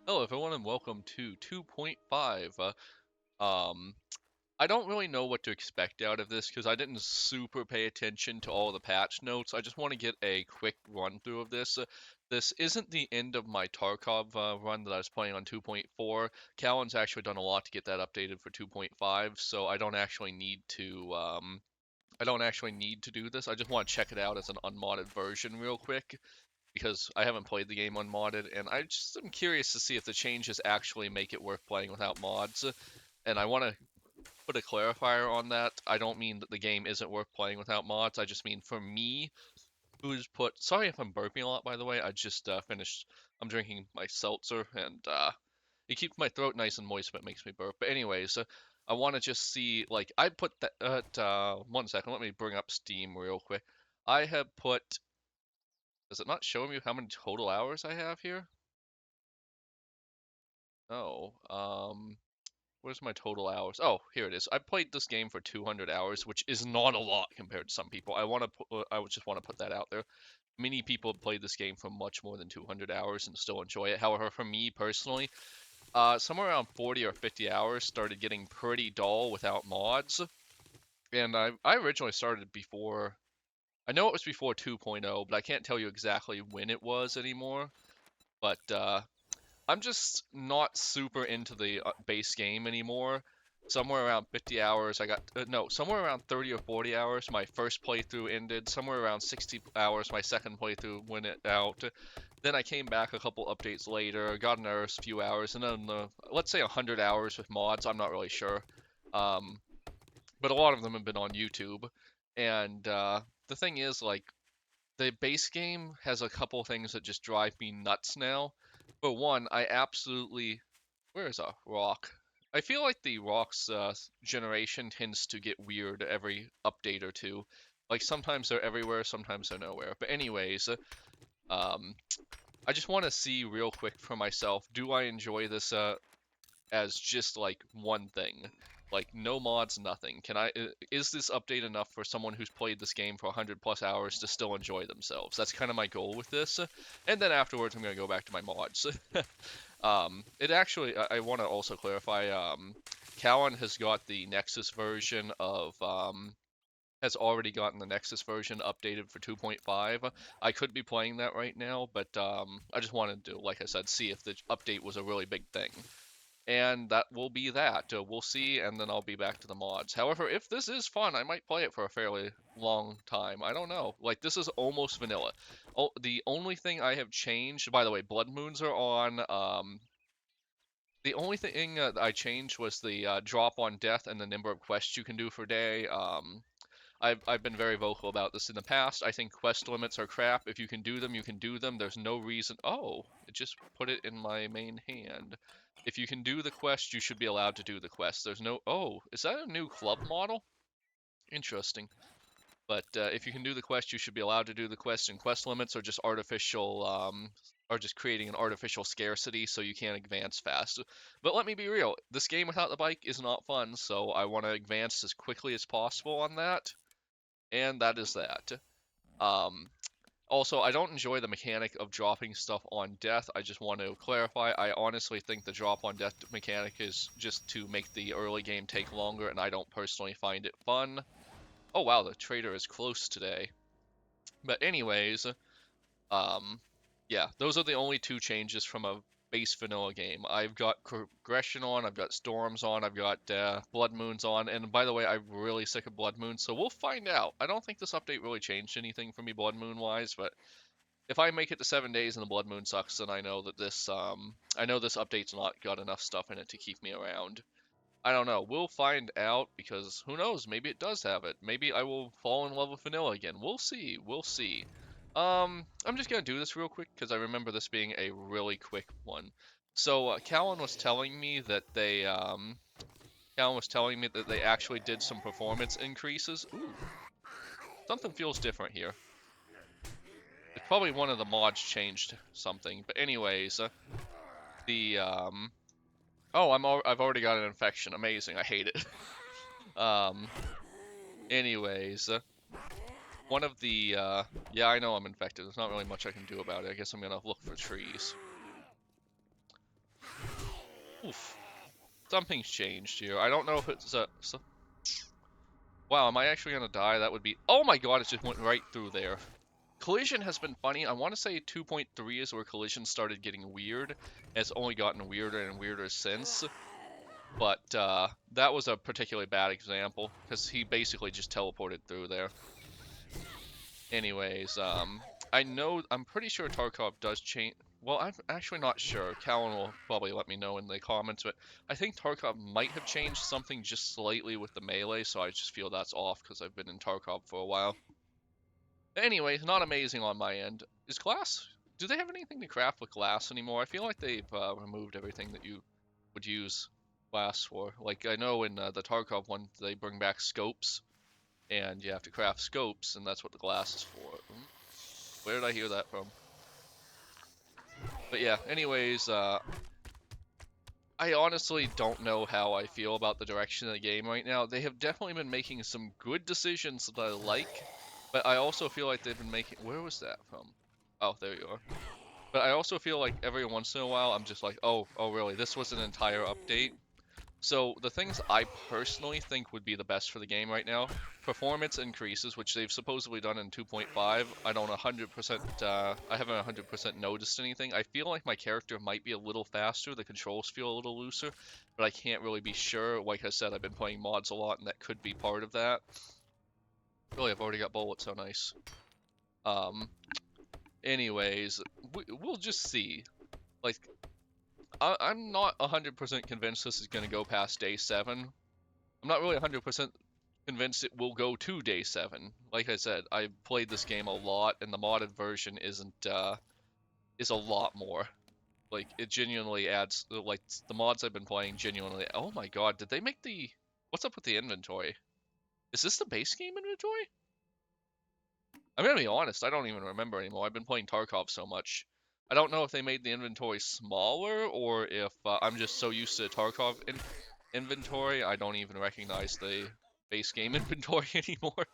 Hello everyone and welcome to 2.5. Um, I don't really know what to expect out of this because I didn't super pay attention to all the patch notes. I just want to get a quick run through of this. This isn't the end of my Tarkov run that I was playing on 2.4. Callan's actually done a lot to get that updated for 2.5, so I don't actually need to do this. I just want to check it out as an unmodded version real quick because I haven't played the game unmodded, and I just am curious to see if the changes actually make it worth playing without mods. And I want to put a clarifier on that. I don't mean that the game isn't worth playing without mods. I just mean for me, who's put. Sorry if I'm burping a lot, by the way. I just finished. I'm drinking my seltzer, and it keeps my throat nice and moist, but it makes me burp. But anyways, I want to just see. Like, I put that. 1 second. Let me bring up Steam real quick. I have put. Does it not show me how many total hours I have here? Oh, where's my total hours? Oh, here it is. I played this game for 200 hours, which is not a lot compared to some people. I would just want to put that out there. Many people have played this game for much more than 200 hours and still enjoy it. However, for me personally, somewhere around 40 or 50 hours started getting pretty dull without mods. And I originally started before, I know it was before 2.0, but I can't tell you exactly when it was anymore. But I'm just not super into the base game anymore. Somewhere around 50 hours, I got no, somewhere around 30 or 40 hours. My first playthrough ended. Somewhere around 60 hours, my second playthrough went it out. Then I came back a couple updates later, got another few hours, and then let's say 100 hours with mods. I'm not really sure, um, but a lot of them have been on YouTube. And the thing is, like, the base game has a couple things that just drive me nuts now. For one, I absolutely. Where is a rock? I feel like the rocks generation tends to get weird every update or two. Like sometimes they're everywhere, sometimes they're nowhere. But anyways, um, I just want to see real quick for myself. Do I enjoy this as just like one thing? Like no mods, nothing. Is this update enough for someone who's played this game for 100 plus hours to still enjoy themselves? That's kind of my goal with this. And then afterwards, I'm gonna go back to my mods. It actually, I want to also clarify. Callan has got the Nexus version of has already gotten the Nexus version updated for 2.5. I could be playing that right now, but I just wanted to, like I said, see if the update was a really big thing. And that will be that. We'll see, and then I'll be back to the mods. However, if this is fun, I might play it for a fairly long time. I don't know. Like, this is almost vanilla. Oh, the only thing I have changed, by the way, Blood Moons are on. The only thing I changed was the drop on death and the number of quests you can do for day. I've been very vocal about this in the past. I think quest limits are crap. If you can do them, you can do them. There's no reason. Oh, it just put it in my main hand. If you can do the quest, you should be allowed to do the quest. There's no. Oh, is that a new club model? Interesting. But if you can do the quest, you should be allowed to do the quest. And quest limits are just artificial, are just creating an artificial scarcity so you can't advance fast. But let me be real, this game without the bike is not fun, so I want to advance as quickly as possible on that. And that is that. Um, Also, I don't enjoy the mechanic of dropping stuff on death. I just want to clarify, I honestly think the drop on death mechanic is just to make the early game take longer, and I don't personally find it fun. Oh wow, the trader is close today. But anyways, um, yeah, those are the only two changes from a base vanilla game. I've got progression on, I've got storms on, I've got blood moons on, and by the way, I'm really sick of blood moons, so we'll find out. I don't think this update really changed anything for me blood moon wise, but if I make it to 7 days and the blood moon sucks, then I know that I know this update's not got enough stuff in it to keep me around. I don't know. We'll find out because who knows? Maybe it does have it. Maybe I will fall in love with vanilla again. We'll see. We'll see. I'm just gonna do this real quick because I remember this being a really quick one. So Callan was telling me that they actually did some performance increases. Ooh, something feels different here. It's probably one of the mods changed something. But anyways, the oh, I've already got an infection. Amazing. I hate it. um, anyways, one of the yeah, I know I'm infected. There's not really much I can do about it. I guess I'm gonna look for trees. Oof. Something's changed here. I don't know if it's wow, am I actually gonna die? That would be... Oh my god, it just went right through there. Collision has been funny. I want to say 2.3 is where Collision started getting weird. It's only gotten weirder and weirder since. But that was a particularly bad example, because he basically just teleported through there. Anyways, I'm pretty sure Tarkov does change. Well, I'm actually not sure. Callan will probably let me know in the comments, but I think Tarkov might have changed something just slightly with the melee, so I just feel that's off because I've been in Tarkov for a while. Anyway, not amazing on my end. Is glass? Do they have anything to craft with glass anymore? I feel like they've removed everything that you would use glass for. Like, I know in the Tarkov one, they bring back scopes, and you have to craft scopes, and that's what the glass is for. Where did I hear that from? But yeah, anyways, I honestly don't know how I feel about the direction of the game right now. They have definitely been making some good decisions that I like, but I also feel like they've been making... Where was that from? Oh, there you are. But I also feel like every once in a while, I'm just like, oh really, this was an entire update? So the things I personally think would be the best for the game right now, performance increases, which they've supposedly done in 2.5. I don't 100%, I haven't 100% noticed anything. I feel like my character might be a little faster, the controls feel a little looser, but I can't really be sure. Like I said, I've been playing mods a lot, and that could be part of that. Really, I've already got bullets, so nice. Anyways, we'll just see. Like, I'm not 100% convinced this is going to go past day 7. I'm not really 100% convinced it will go to day 7. Like I said, I played this game a lot, and the modded version is a lot more. Like, it genuinely adds, like, the mods I've been playing genuinely... Oh my god, did they make the... What's up with the inventory? Is this the base game inventory? I'm gonna be honest, I don't even remember anymore. I've been playing Tarkov so much. I don't know if they made the inventory smaller, or if I'm just so used to Tarkov inventory, I don't even recognize the base game inventory anymore.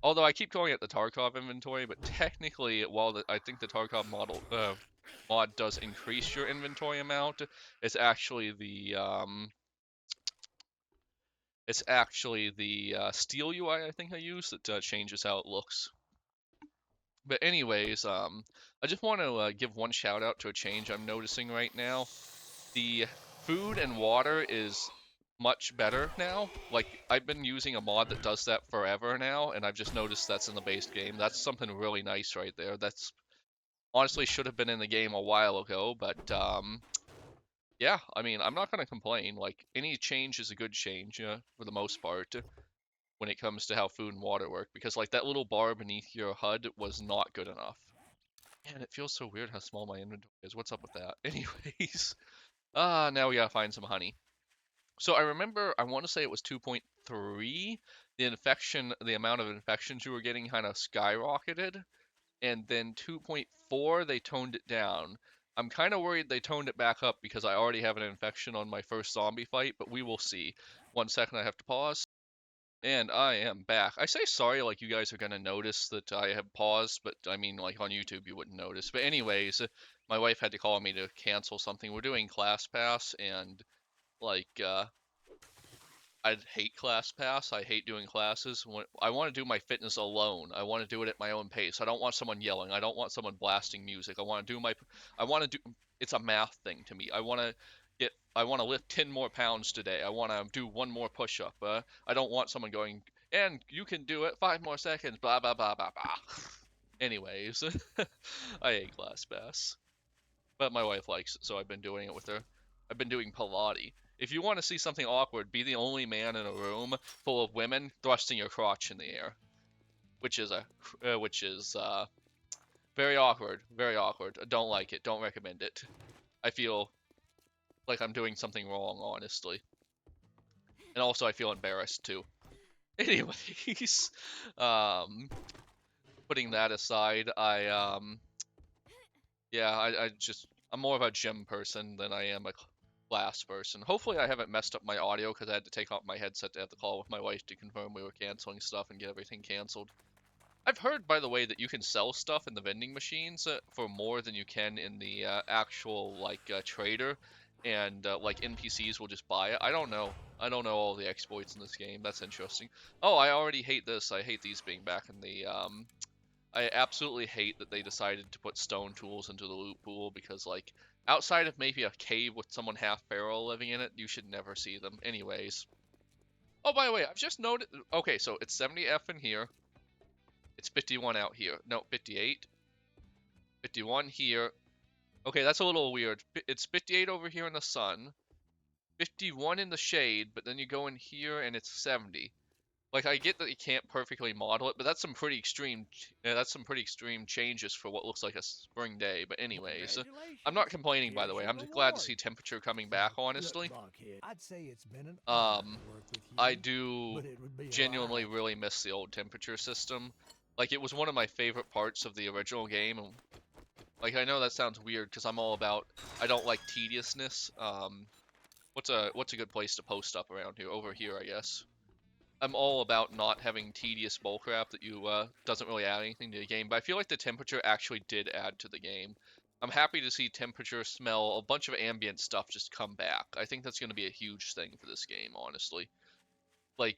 Although I keep calling it the Tarkov inventory, but technically, while I think the Tarkov mod does increase your inventory amount, it's actually the Steel UI I think I use that changes how it looks. But anyways, I just want to give one shout out to a change I'm noticing right now. The food and water is much better now. Like, I've been using a mod that does that forever now, and I've just noticed that's in the base game. That's something really nice right there. That's honestly should have been in the game a while ago, but yeah, I mean, I'm not gonna complain. Like, any change is a good change, for the most part, when it comes to how food and water work, because like that little bar beneath your HUD was not good enough. Man, it feels so weird how small my inventory is. What's up with that? Anyways, now we gotta find some honey. So I remember, I want to say it was 2.3, the amount of infections you were getting kind of skyrocketed, and then 2.4, they toned it down. I'm kind of worried they toned it back up because I already have an infection on my first zombie fight, but we will see. 1 second, I have to pause. And I am back. I say sorry like you guys are gonna notice that I have paused, but I mean, like, on YouTube you wouldn't notice. But anyways, my wife had to call me to cancel something. We're doing ClassPass, and like I hate ClassPass. I hate doing classes. I want to do my fitness alone. I want to do it at my own pace. I don't want someone yelling. I don't want someone blasting music. I want to do it's a math thing to me. I want to lift 10 more pounds today. I want to do one more push-up. I don't want someone going, and you can do it 5 more seconds, blah blah blah blah blah. Anyways, I hate ClassPass. But my wife likes it, so I've been doing it with her. I've been doing Pilates. If you want to see something awkward, be the only man in a room full of women thrusting your crotch in the air, which is very awkward. Very awkward. I don't like it. Don't recommend it. I feel like I'm doing something wrong, honestly, and also I feel embarrassed too. Anyways, um, putting that aside, I'm more of a gym person than I am a class person. Hopefully I haven't messed up my audio because I had to take off my headset to have the call with my wife to confirm we were canceling stuff and get everything canceled. I've heard, by the way, that you can sell stuff in the vending machines for more than you can in the actual, like, trader. and like NPCs will just buy it. I don't know. I don't know all the exploits in this game. That's interesting. Oh, I already hate this. I hate these being back in the I absolutely hate that they decided to put stone tools into the loot pool because, like, outside of maybe a cave with someone half feral living in it, you should never see them. Anyways. Oh, by the way, I've just noted. Okay, so it's 70F in here. It's 51 out here. No, 58. 51 here. Okay, that's a little weird. It's 58 over here in the sun. 51 in the shade, but then you go in here and it's 70. Like, I get that you can't perfectly model it, but that's some pretty extreme. That's some pretty extreme changes for what looks like a spring day. But anyways, I'm not complaining. By the way, I'm just glad to see temperature coming back. Honestly, I'd say it's been an honor um, to work with I you, do but it would be a genuinely lie. really miss the old temperature system. Like, it was one of my favorite parts of the original game. And, like, I know that sounds weird because I'm all about. I don't like tediousness. What's a good place to post up around here? Over here, I guess. I'm all about not having tedious bullcrap that you doesn't really add anything to the game, but I feel like the temperature actually did add to the game. I'm happy to see temperature, smell, a bunch of ambient stuff just come back. I think that's going to be a huge thing for this game, honestly. Like,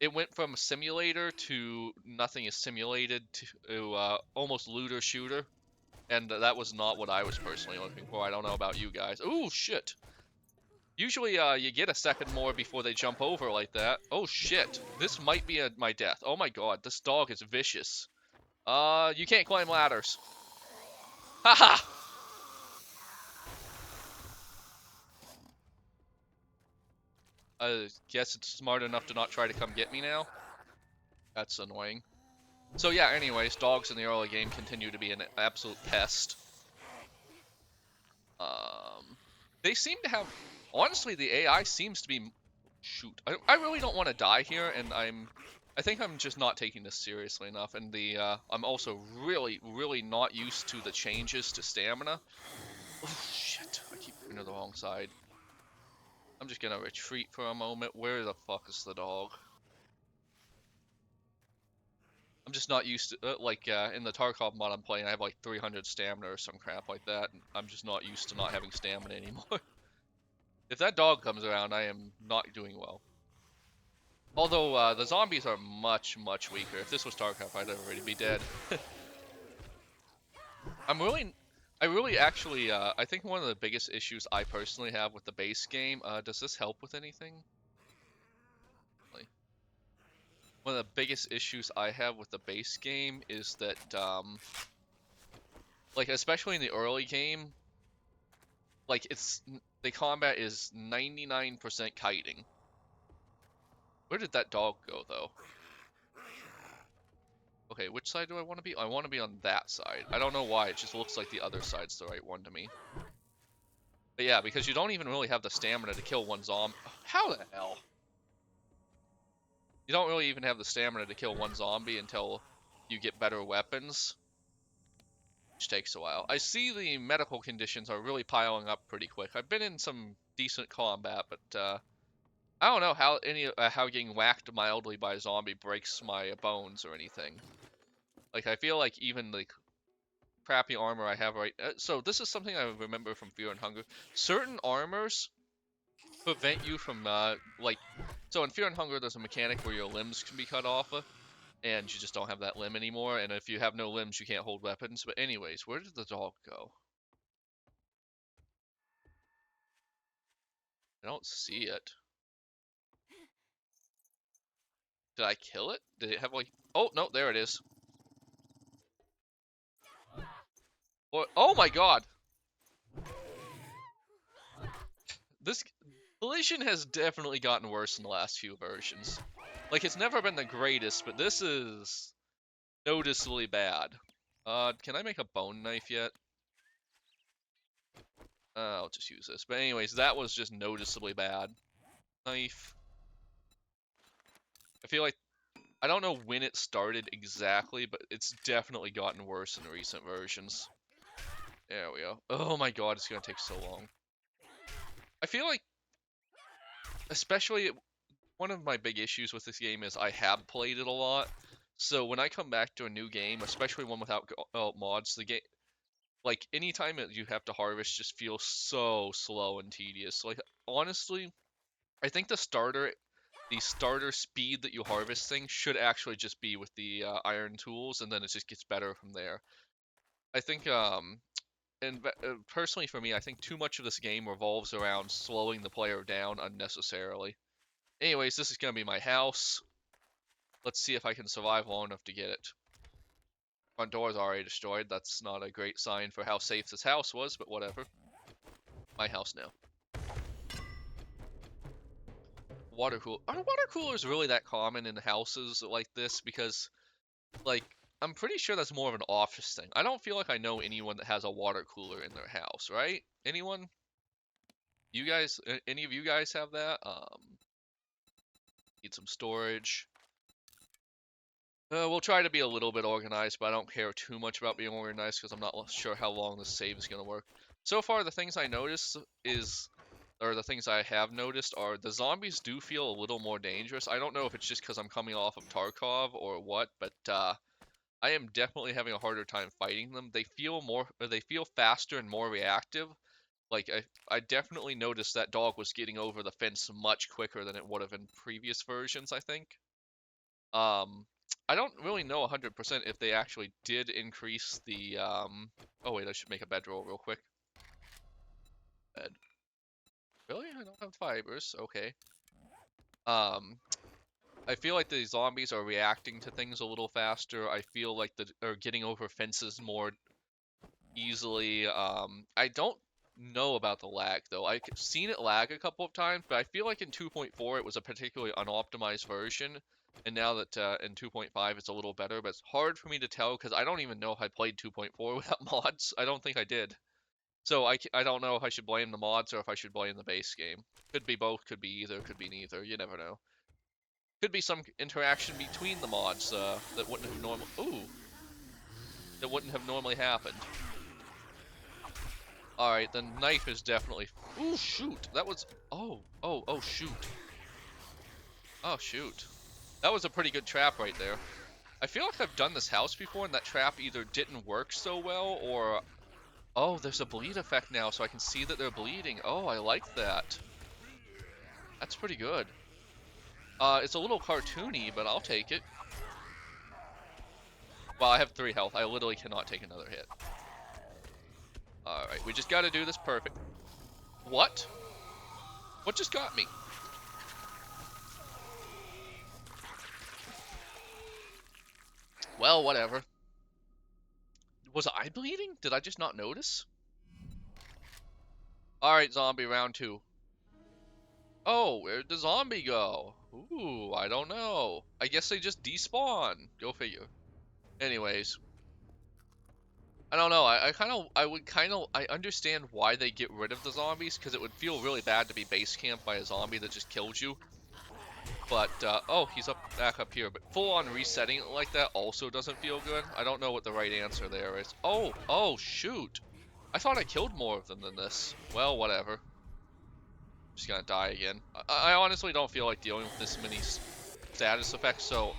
it went from simulator to nothing is simulated to almost looter shooter, and that was not what I was personally looking for. I don't know about you guys. Ooh, shit. Usually, you get a second more before they jump over like that. Oh shit, this might be my death. Oh my god, this dog is vicious. You can't climb ladders. Haha! I guess it's smart enough to not try to come get me now. That's annoying. So yeah, anyways, dogs in the early game continue to be an absolute pest. Um, they seem to have, honestly, the AI seems to be, shoot, I really don't want to die here, and I think I'm just not taking this seriously enough, and I'm also really not used to the changes to stamina. Oh, shit, I keep going to the wrong side. I'm just gonna retreat for a moment. Where the fuck is the dog? I'm just not used to, in the Tarkov mod I'm playing, I have like 300 stamina or some crap like that, and I'm just not used to not having stamina anymore. If that dog comes around, I am not doing well. Although, the zombies are much weaker. If this was Tarkov, I'd already be dead. I'm really, I really actually, I think one of the biggest issues I personally have with the base game, does this help with anything? Like, one of the biggest issues I have with the base game is that, like, especially in the early game, like, the combat is 99% kiting. Where did that dog go, though? Okay, which side do I want to be? I want to be on that side. I don't know why, it just looks like the other side's the right one to me. But yeah, because you don't even really have the stamina to kill one zombie. How the hell? You don't really even have the stamina to kill one zombie until you get better weapons, which takes a while. I see the medical conditions are really piling up pretty quick. I've been in some decent combat, but I don't know how getting whacked mildly by a zombie breaks my bones or anything. Like, I feel like even the crappy armor I have so this is something I remember from Fear and Hunger. Certain armors prevent you from so in Fear and Hunger there's a mechanic where your limbs can be cut off, and you just don't have that limb anymore, and if you have no limbs you can't hold weapons. But anyways, where did the dog go? I don't see it. Did I kill it? Did it have like, oh no, there it is. What? Oh my god, this collision has definitely gotten worse in the last few versions. Like, it's never been the greatest, but this is noticeably bad. Can I make a bone knife yet? I'll just use this. But anyways, that was just noticeably bad. Knife. I feel like, I don't know when it started exactly, but it's definitely gotten worse in recent versions. There we go. Oh my god, it's gonna take so long. I feel like, especially, one of my big issues with this game is I have played it a lot. So when I come back to a new game, especially one without mods, the game Like anytime that you have to harvest just feels so slow and tedious. Like honestly, I think the starter speed that you harvest thing should actually just be with the iron tools, and then it just gets better from there. I think and personally for me, I think too much of this game revolves around slowing the player down unnecessarily. Anyways, this is gonna be my house. Let's see if I can survive long enough to get it. Front door is already destroyed. That's not a great sign for how safe this house was, but whatever. My house now. Water cooler. Are water coolers really that common in houses like this? Because, like, I'm pretty sure that's more of an office thing. I don't feel like I know anyone that has a water cooler in their house, right? Anyone? You guys? Any of you guys have that? Need some storage. We'll try to be a little bit organized, but I don't care too much about being organized because I'm not sure how long this save is going to work. So far, the things I noticed or the things I have noticed are the zombies do feel a little more dangerous. I don't know if it's just because I'm coming off of Tarkov or what, but I am definitely having a harder time fighting them. They feel faster and more reactive. Like I definitely noticed that dog was getting over the fence much quicker than it would have in previous versions, I think. Um, I don't really know 100% if they actually did increase the, oh wait, I should make a bedroll real quick. Bed. Really? I don't have fibers. Okay. Um, I feel like the zombies are reacting to things a little faster. I feel like they're getting over fences more easily. I don't know about the lag though. I've seen it lag a couple of times, but I feel like in 2.4 it was a particularly unoptimized version, and now that in 2.5 it's a little better. But it's hard for me to tell because I don't even know if I played 2.4 without mods. I don't think I did. So I don't know if I should blame the mods or if I should blame the base game. Could be both, could be either, could be neither. You never know. Could be some interaction between the mods that wouldn't have normally happened. All right, the knife is definitely. Ooh, shoot! That was. Oh, shoot! Oh, shoot! That was a pretty good trap right there. I feel like I've done this house before, and that trap either didn't work so well, or oh, there's a bleed effect now, so I can see that they're bleeding. Oh, I like that. That's pretty good. It's a little cartoony, but I'll take it. Well, I have 3 health. I literally cannot take another hit. All right, we just got to do this perfect. What? What just got me? Well, whatever. Was I bleeding? Did I just not notice? Alright, zombie round 2. Oh, where'd the zombie go? Ooh, I don't know. I guess they just despawn. Go figure. Anyways, I don't know. I understand why they get rid of the zombies, because it would feel really bad to be base camped by a zombie that just killed you. But, oh, he's back up here. But full-on resetting it like that also doesn't feel good. I don't know what the right answer there is. Oh, shoot. I thought I killed more of them than this. Well, whatever. Just gonna die again. I honestly don't feel like dealing with this many status effects, so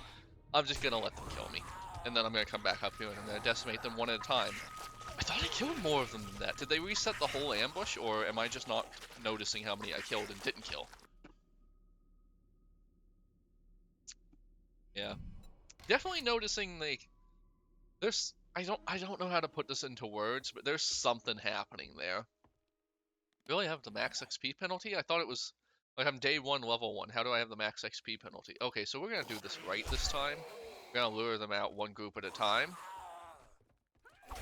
I'm just gonna let them kill me. And then I'm gonna come back up here and I'm gonna decimate them one at a time. I thought I killed more of them than that. Did they reset the whole ambush, or am I just not noticing how many I killed and didn't kill? Yeah. Definitely noticing, like, there's... I don't know how to put this into words, but there's something happening there. Really have the max XP penalty? I thought it was like I'm day 1, level 1. How do I have the max XP penalty? Okay, so we're gonna do this right this time. We're gonna lure them out one group at a time.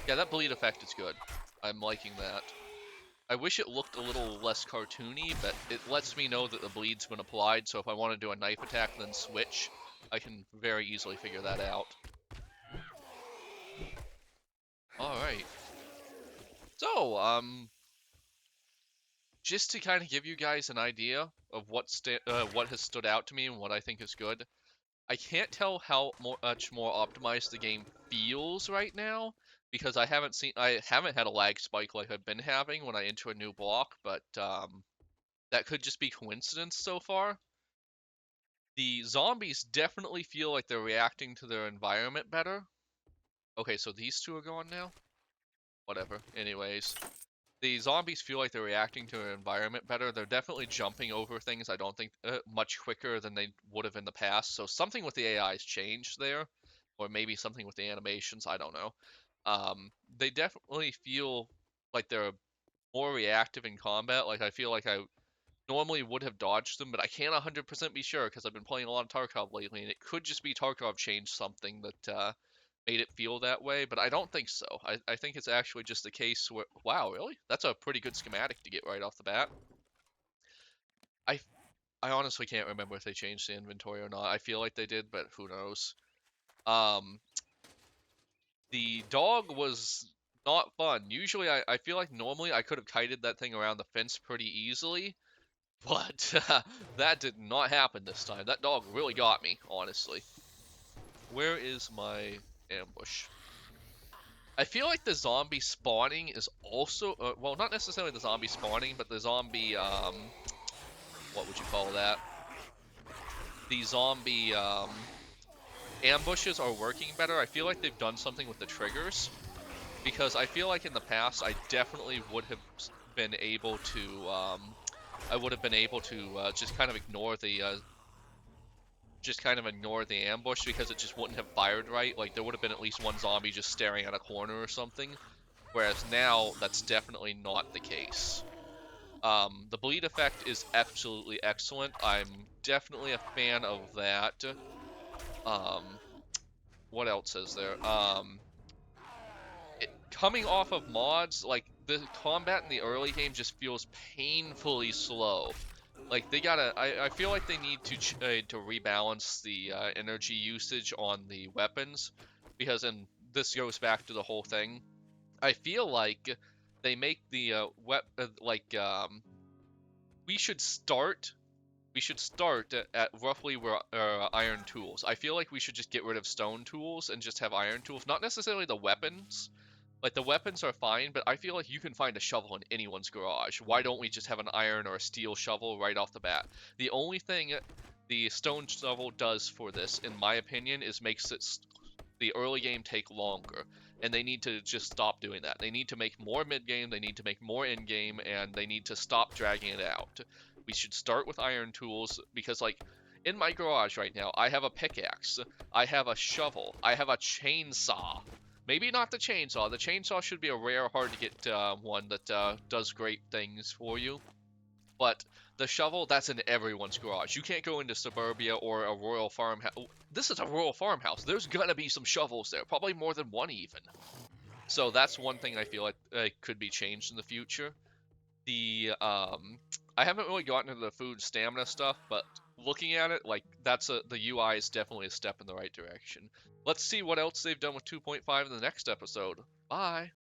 Yeah, that bleed effect is good. I'm liking that. I wish it looked a little less cartoony, but it lets me know that the bleed's been applied, so if I want to do a knife attack and then switch, I can very easily figure that out. Alright. So, just to kind of give you guys an idea of what has stood out to me and what I think is good, I can't tell how much more optimized the game feels right now because I haven't had a lag spike like I've been having when I enter a new block, but that could just be coincidence so far. The zombies definitely feel like they're reacting to their environment better. Okay, so these two are gone now. whatever. Anyways, the zombies feel like they're reacting to their environment better. They're definitely jumping over things, I don't think, much quicker than they would have in the past. So something with the AI's changed there, or maybe something with the animations, I don't know. They definitely feel like they're more reactive in combat. Like I feel like I normally would have dodged them, but I can't 100% be sure because I've been playing a lot of Tarkov lately, and it could just be Tarkov changed something that made it feel that way, but I don't think so. I think it's actually just a case where, wow, really? That's a pretty good schematic to get right off the bat. I, I honestly can't remember if they changed the inventory or not. I feel like they did, but who knows. Um, the dog was not fun. Usually, I feel like normally I could have kited that thing around the fence pretty easily, but that did not happen this time. That dog really got me, honestly. Where is my ambush? I feel like the zombie spawning is also, well, not necessarily the zombie spawning, but the zombie, what would you call that? The zombie, ambushes are working better. I feel like they've done something with the triggers, because I feel like in the past, I definitely would have been able to, just kind of ignore the ambush because it just wouldn't have fired right. Like, there would have been at least one zombie just staring at a corner or something. Whereas now, that's definitely not the case. The bleed effect is absolutely excellent. I'm definitely a fan of that. Um, what else is there? Coming off of mods, like, the combat in the early game just feels painfully slow. Like, I feel like they need to rebalance the energy usage on the weapons, because, and this goes back to the whole thing, I feel like they make the we should start at roughly where iron tools. I feel like we should just get rid of stone tools and just have iron tools. Not necessarily the weapons. Like, the weapons are fine, but I feel like you can find a shovel in anyone's garage. Why don't we just have an iron or a steel shovel right off the bat? The only thing the stone shovel does for this, in my opinion, is makes the early game take longer, and they need to just stop doing that. They need to make more mid-game, they need to make more in-game, and they need to stop dragging it out. We should start with iron tools, because, like, in my garage right now, I have a pickaxe, I have a shovel, I have a chainsaw. Maybe not the chainsaw. The chainsaw should be a rare, hard to get one that does great things for you. But the shovel, that's in everyone's garage. You can't go into suburbia or a rural farmhouse. This is a rural farmhouse. There's gonna be some shovels there, probably more than one even. So that's one thing I feel like could be changed in the future. I haven't really gotten into the food stamina stuff, but looking at it, like, the UI is definitely a step in the right direction. Let's see what else they've done with 2.5 in the next episode. Bye!